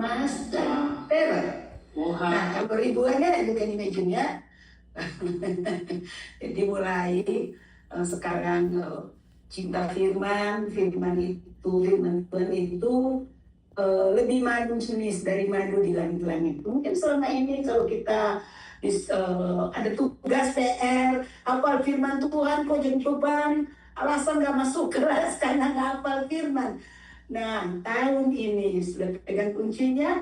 emas dan perak. Nah, kalau ribuannya bukan imajinya. Jadi mulai sekarang cinta firman Tuhan itu lebih manis dari madu di langit-langit. Mungkin selama ini kalau kita ada tugas PR, hafal firman Tuhan, kok jadi beban, alasan gak masuk kelas karena gak hafal firman. Nah, tahun ini sudah pegang kuncinya,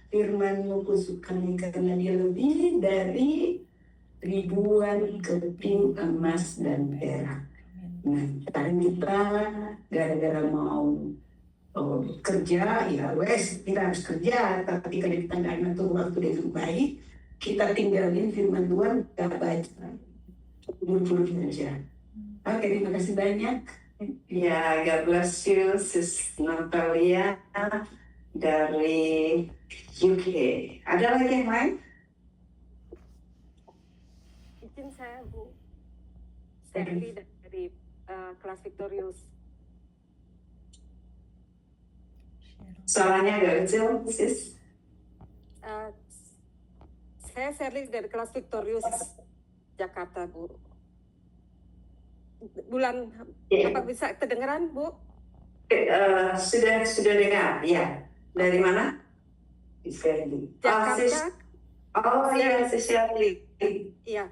firman-Mu kusukai karena dia lebih dari ribuan keping emas dan perak. Nah, sekarang kita gara-gara mau kerja, ya wes kita harus kerja, tapi kalau kita nggak ngatur waktu dengan baik, kita tinggalin firman Tuhan, kita baca, buru-buru saja. Oke, terima kasih banyak. Ya, God bless you, Sis Natalia dari UK. Ada lagi yang lain? Izin saya, Bu. Sherly dari kelas Victorious. Suaranya agak kecil, Sis. Saya Sherly dari kelas Victorious Jakarta, Bu. Bulan apa bisa kedengeran, Bu? Sudah dengar, ya. Dari mana? Sherly. Jakarta. Iya, Sis Sherly. Iya.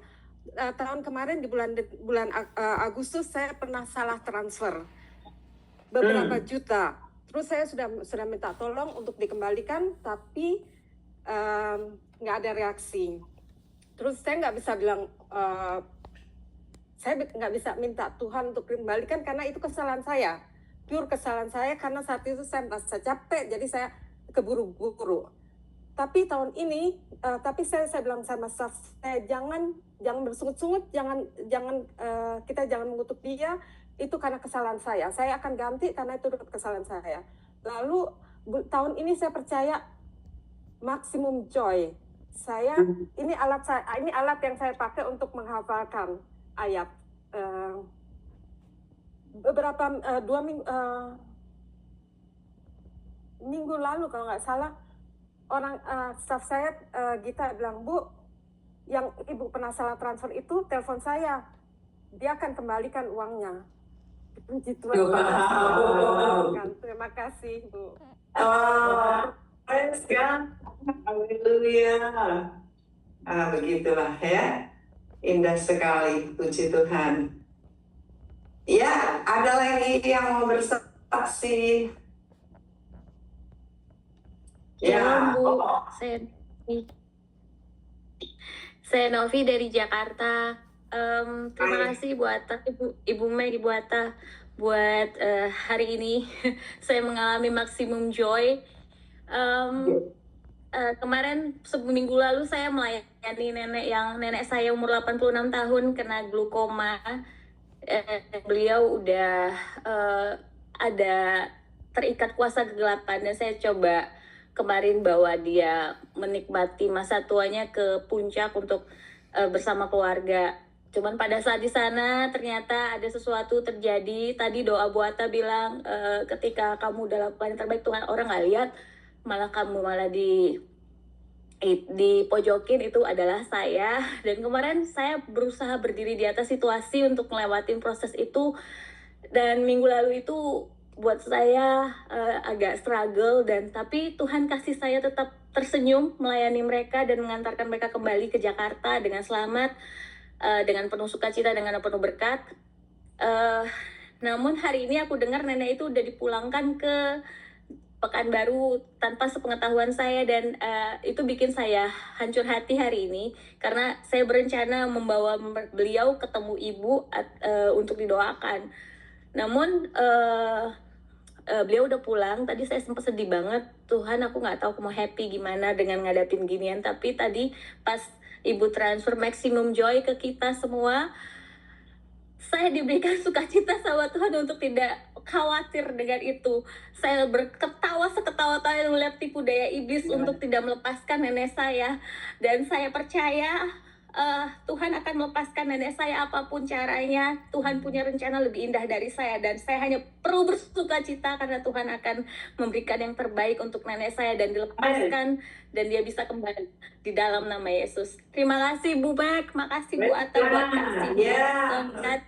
Tahun kemarin di bulan Agustus saya pernah salah transfer beberapa juta. Terus saya sudah minta tolong untuk dikembalikan, tapi nggak ada reaksi. Terus saya nggak bisa bilang, saya nggak bisa minta Tuhan untuk dikembalikan karena itu kesalahan saya, pure kesalahan saya, karena saat itu saya merasa capek, jadi saya keburu-buru. Tapi tahun ini, saya bilang sama staff, jangan bersungut-sungut, kita jangan mengutuk dia, itu karena kesalahan saya akan ganti karena itu kesalahan saya. Lalu tahun ini saya percaya Maximum Joy. Ini alat yang saya pakai untuk menghafalkan ayat. Beberapa minggu lalu kalau nggak salah, orang staff saya Gita bilang, Bu, yang Ibu pernah salah transfer itu telepon saya, dia akan kembalikan uangnya. Puji Tuhan. Terima kasih, Bu. Praise God. Haleluya. Begitulah ya. Indah sekali, puji Tuhan. Ya, ada lagi yang mau bersaksi? Ya, Bu. Saya Novi dari Jakarta. Terima kasih buat Ibu Mei buat hari ini. Saya mengalami Maximum Joy. Kemarin seminggu lalu saya melayani nenek saya umur 86 tahun kena glukoma. Beliau udah ada terikat kuasa kegelapan, dan saya coba kemarin bawa dia menikmati masa tuanya ke puncak untuk bersama keluarga. Cuman pada saat di sana ternyata ada sesuatu terjadi. Tadi doa Buata bilang ketika kamu udah lakukan yang terbaik Tuhan, orang nggak lihat, malah kamu malah dipojokin. Itu adalah saya. Dan kemarin saya berusaha berdiri di atas situasi untuk ngelewatin proses itu. Dan minggu lalu itu buat saya agak struggle, tapi Tuhan kasih saya tetap tersenyum melayani mereka dan mengantarkan mereka kembali ke Jakarta dengan selamat, dengan penuh sukacita, dengan penuh berkat. Namun hari ini aku dengar nenek itu udah dipulangkan ke Pekanbaru tanpa sepengetahuan saya, dan itu bikin saya hancur hati hari ini karena saya berencana membawa beliau ketemu ibu untuk didoakan. Namun beliau udah pulang. Tadi saya sempat sedih banget, Tuhan aku nggak tahu aku mau happy gimana dengan ngadapin ginian. Tapi tadi pas Ibu transfer Maximum Joy ke kita semua, saya diberikan sukacita sama Tuhan untuk tidak khawatir dengan itu. Saya berketawa seketawa-tawa melihat tipu daya iblis untuk tidak melepaskan nenek saya. Dan saya percaya Tuhan akan melepaskan nenek saya apapun caranya. Tuhan punya rencana lebih indah dari saya, dan saya hanya perlu bersuka cita karena Tuhan akan memberikan yang terbaik untuk nenek saya dan dilepaskan dan dia bisa kembali di dalam nama Yesus. Terima kasih Bu Bek, makasih Bu Atta buat kasih tongkat.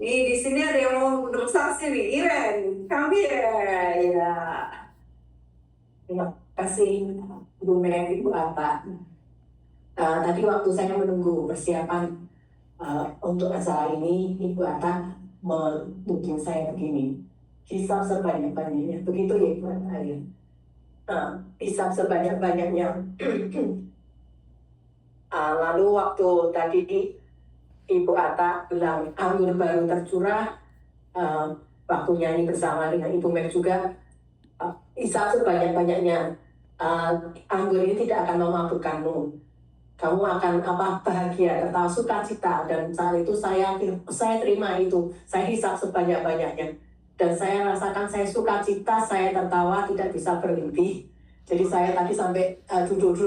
Nih di sini ada yang mau bersaksi nih, Iren, kami ya. Terima kasih Bu Mary, Bu Atta. Tadi waktu saya menunggu persiapan untuk acara ini, Ibu Atta mendukung saya begini. Hisap sebanyak-banyaknya, begitu ya Ibu Atta ya. Hisap sebanyak-banyaknya. Lalu waktu tadi Ibu Atta bilang anggur baru tercurah, waktu nyanyi bersama dengan Ibu Mary juga, hisap sebanyak-banyaknya. Anggur ini tidak akan memabukkanmu. Kamu akan bahagia, tertawa, sukacita. Dan saat itu saya terima itu, saya hisap sebanyak-banyaknya, dan saya rasakan saya sukacita, saya tertawa tidak bisa berhenti. Jadi saya tadi sampai duduk,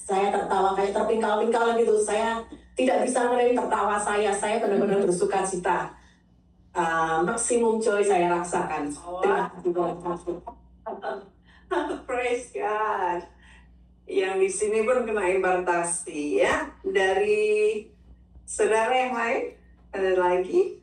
saya tertawa kayak terpingkal-pingkal gitu. Saya tidak bisa menahan tertawa saya benar-benar bersukacita. Maksimum joy saya rasakan. Terima kasih. Praise God. Yang di sini pun kena impartasi ya. Dari saudara yang lain ada lagi?